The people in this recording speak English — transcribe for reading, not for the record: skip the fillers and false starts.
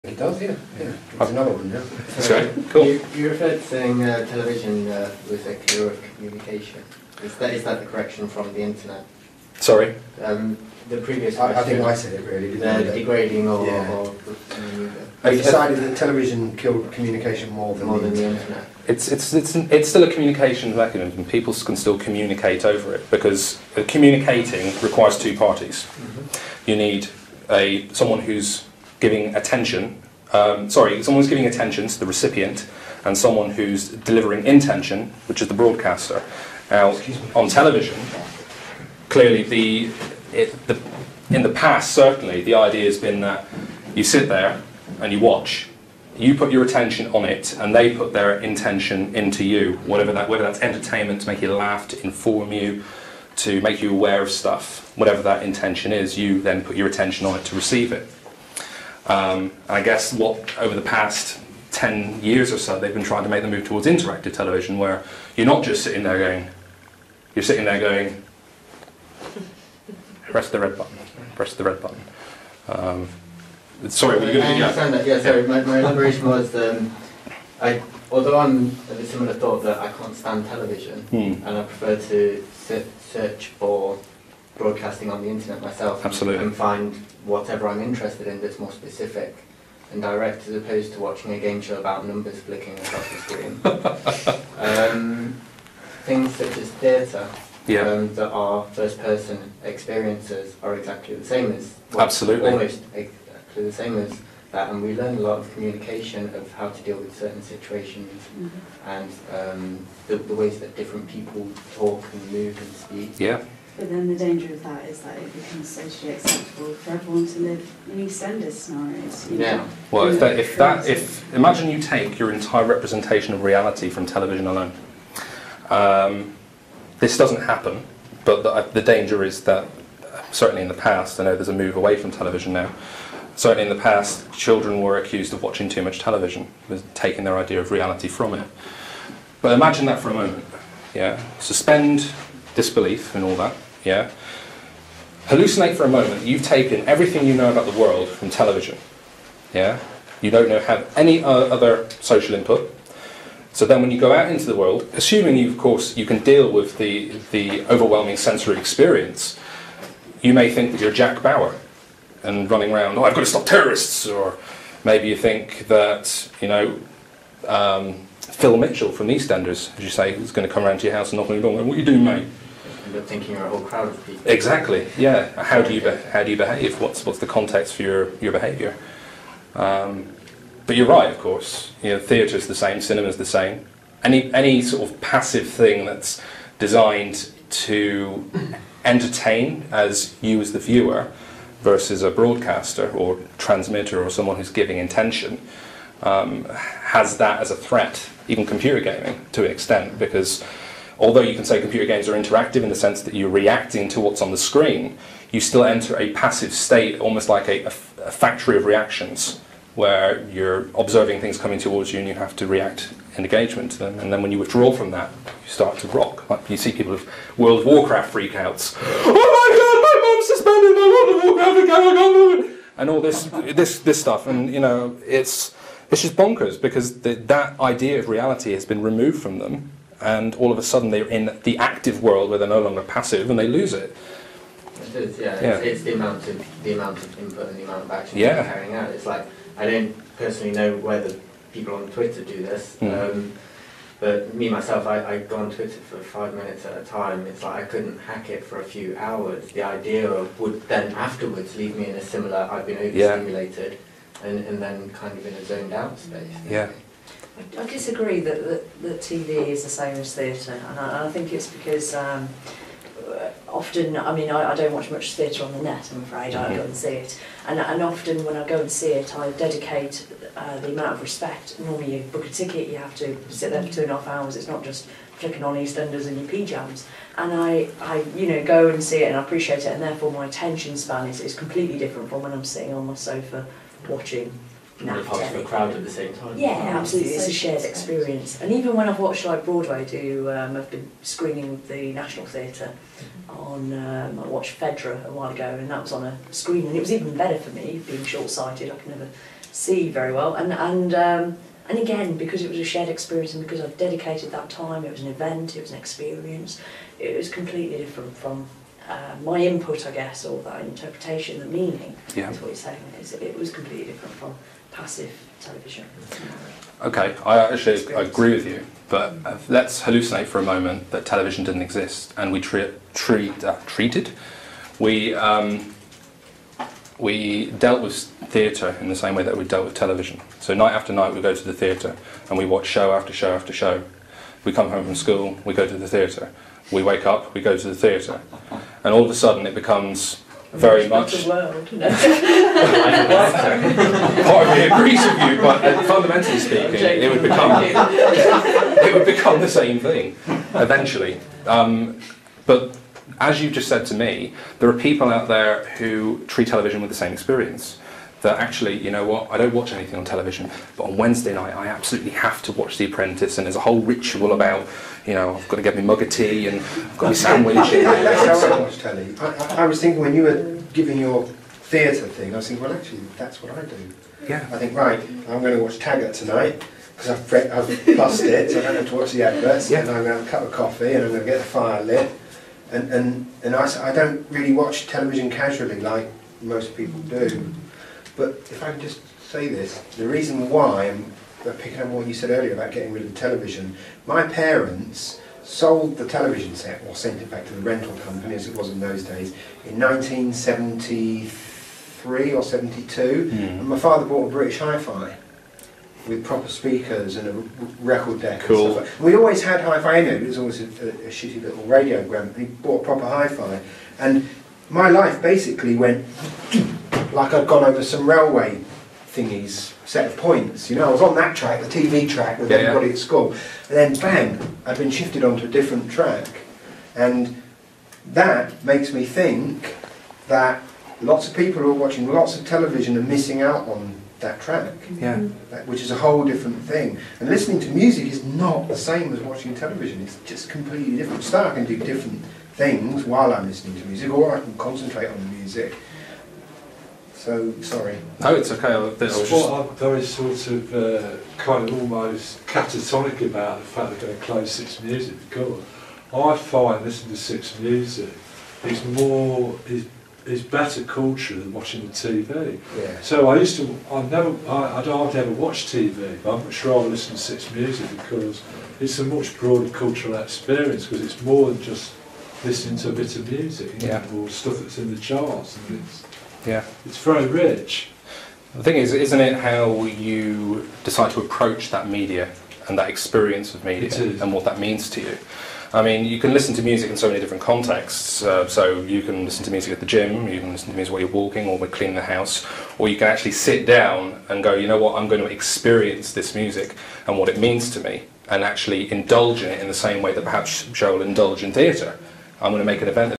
It does, yeah. It's another one, yeah. Sorry, cool. You referred to saying television was a cure of communication. Is that the correction from the internet? Sorry? The previous I question. think I said it really, didn't I? Degrading or... They decided that television killed communication more than the internet. It's still a communication mechanism. People can still communicate over it because communicating requires two parties. You need someone who's giving attention. Someone who's giving attention to the recipient, and someone who's delivering intention, which is the broadcaster. Now, on television, clearly in the past, certainly, the idea has been that you sit there and you watch. You put your attention on it, and they put their intention into you. Whether that's entertainment to make you laugh, to inform you, to make you aware of stuff, whatever that intention is, you then put your attention on it to receive it. I guess over the past 10 years or so, they've been trying to make the move towards interactive television, where you're not just sitting there going, press the red button, press the red button. Sorry, were you going to... I understand that, yeah, sorry, my elaboration was, although I'm of a similar thought that I can't stand television, and I prefer to search for broadcasting on the internet myself. Absolutely. And find whatever I'm interested in that's more specific and direct, as opposed to watching a game show about numbers flicking across the screen. Things such as theatre, that are first-person experiences, are exactly the same as... Absolutely. Almost exactly the same as that, and we learn a lot of communication of how to deal with certain situations, and the ways that different people talk and move and speak. Yeah. But then the danger of that is that it becomes socially acceptable for everyone to live in EastEnders scenarios. Yeah. Well, if imagine you take your entire representation of reality from television alone. This doesn't happen, but the danger is that certainly in the past, I know there's a move away from television now. Certainly in the past, children were accused of watching too much television, taking their idea of reality from it. But imagine that for a moment. Yeah. Suspend disbelief and all that, yeah? Hallucinate for a moment. You've taken everything you know about the world from television, yeah? You don't have any other social input. So then when you go out into the world, assuming of course you can deal with the overwhelming sensory experience, you may think that you're Jack Bauer and running around, I've got to stop terrorists, or maybe you think that, Phil Mitchell from EastEnders, as you say, is going to come around to your house and knock on your door and what are you doing, mate? You're thinking you're a whole crowd of people. Exactly, yeah. How do you behave? What's the context for your behaviour? But you're right, of course. Theatre's the same, cinema's the same. Any sort of passive thing that's designed to entertain as you as the viewer versus a broadcaster or transmitter or someone who's giving intention has that as a threat. Even computer gaming to an extent, because although you can say computer games are interactive in the sense that you're reacting to what's on the screen, you still enter a passive state, almost like a factory of reactions, where you're observing things coming towards you and you have to react in engagement to them. And then when you withdraw from that, you start to rock. Like you see people with World of Warcraft freakouts. Oh my God, my mum's suspended my World of Warcraft, and all this stuff. And it's just bonkers, because that idea of reality has been removed from them, and all of a sudden they're in the active world where they're no longer passive, and they lose it. It is, yeah. It's the amount of input and the amount of action they're carrying out. It's like, I don't personally know whether people on Twitter do this, but me myself, I go on Twitter for 5 minutes at a time. It's like I couldn't hack it for a few hours. The idea would then afterwards leave me in a similar, I've been overstimulated, and then kind of in a zoned out space. Yeah. I disagree that TV is the same as theatre, and I think it's because often, I don't watch much theatre on the net, I'm afraid. I go and see it, and often when I go and see it, I dedicate the amount of respect. Normally you book a ticket, you have to sit there for 2.5 hours. It's not just flicking on EastEnders in your pyjamas. And I go and see it and I appreciate it, and therefore my attention span is completely different from when I'm sitting on my sofa watching Part of a crowd at the same time. Yeah, absolutely. It's a shared experience. And even when I've watched like Broadway I've been screening with the National Theatre on, I watched Fedra a while ago, and that was on a screen, and it was even better for me, being short-sighted. I can never see very well, and again, because it was a shared experience and because I've dedicated that time, it was an event, it was an experience, it was completely different from my input, I guess, or that interpretation, the meaning, is what you're saying. It was completely different from passive television. Okay, I agree with you, but let's hallucinate for a moment that television didn't exist and we we dealt with theatre in the same way that we dealt with television. So night after night we go to the theatre and we watch show after show after show. We come home from school, we go to the theatre. We wake up, we go to the theatre. And all of a sudden it becomes very much... World, part of me agrees with you, but fundamentally speaking, it would become the same thing eventually. But as you just said to me, there are people out there who treat television with the same experience. That actually, you know what, I don't watch anything on television, but on Wednesday night I absolutely have to watch The Apprentice, and there's a whole ritual about, you know, I've got to get my mug of tea and I've got my sandwich. That's how I watch telly. I was thinking when you were giving your theatre thing, I was thinking, well actually that's what I do. Yeah. I think, right, I'm going to watch Taggart tonight, because I've bussed it, so I don't have to watch the adverts, and I'm going to have a cup of coffee and I'm going to get the fire lit. And I don't really watch television casually like most people do. But if I can just say this, the reason why I'm picking up what you said earlier about getting rid of the television, my parents sold the television set, or sent it back to the rental company as it was in those days, in 1973 or 72, and my father bought a British Hi-Fi with proper speakers and a record deck. Cool. And stuff like. We always had Hi-Fi in it. It was always a shitty little radiogram. He bought a proper Hi-Fi, and my life basically went like I'd gone over some railway thingies, set of points. You know, I was on that track, the TV track with everybody at school, and then bang, I'd been shifted onto a different track, and that makes me think that lots of people who are watching lots of television are missing out on that track, which is a whole different thing. And listening to music is not the same as watching television. It's just completely different. So I can do different things while I'm listening to music, or I can concentrate on the music. So, sorry. No, it's okay. I'm very sort of kind of almost catatonic about the fact they're going to close Six Music, because I find listening to Six Music is better culture than watching the TV. Yeah. So I hardly ever watch TV, but I'm much rather listen to Six Music because it's a much broader cultural experience, because it's more than just listening to a bit of music, you know, or stuff that's in the charts, and it's very rich. The thing is, isn't it how you decide to approach that media and that experience of media and what that means to you? I mean, you can listen to music in so many different contexts. So you can listen to music at the gym, you can listen to music while you're walking or while cleaning the house, or you can actually sit down and go, you know what, I'm going to experience this music and what it means to me, and actually indulge in it in the same way that perhaps Joel indulged in theatre. I'm going to make an event